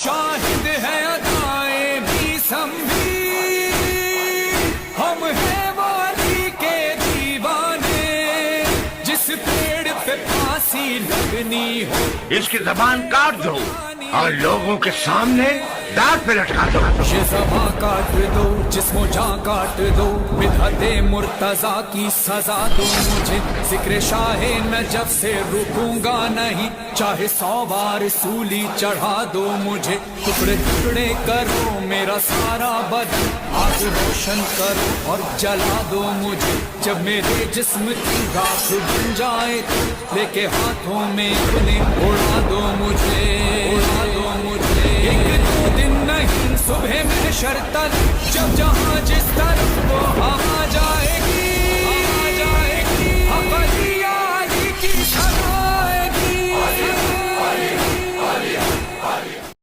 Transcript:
شاہد ہے ادائیں بھی سمجھی، ہم ہیں والی کے دیوانے، جس پیڑ پہ پھانسی لگنی ہو اس کی زبان کاٹ دو اور لوگوں کے سامنے دانت پہ لٹکا دو. یہ زباں کاٹ دو، جسم و جاں کاٹ دو، بدعت مرتضیٰ کی سزا دو مجھے. ذکر شاہ نجف سے رکوں گا نہیں، چاہے 100 بار سولی چڑھا دو مجھے. ٹکڑے ٹکڑے کرو میرا سارا بدن، آگ روشن کرو اور جلا دو مجھے. جب میرے جسم کی راکھ بن جائے تو لے کے ہاتھوں میں اپنے اڑا دو مجھے، اڑا دو مجھے. ایک دو دن نہیں صبح میں شرطن، جب جہاں جس طرح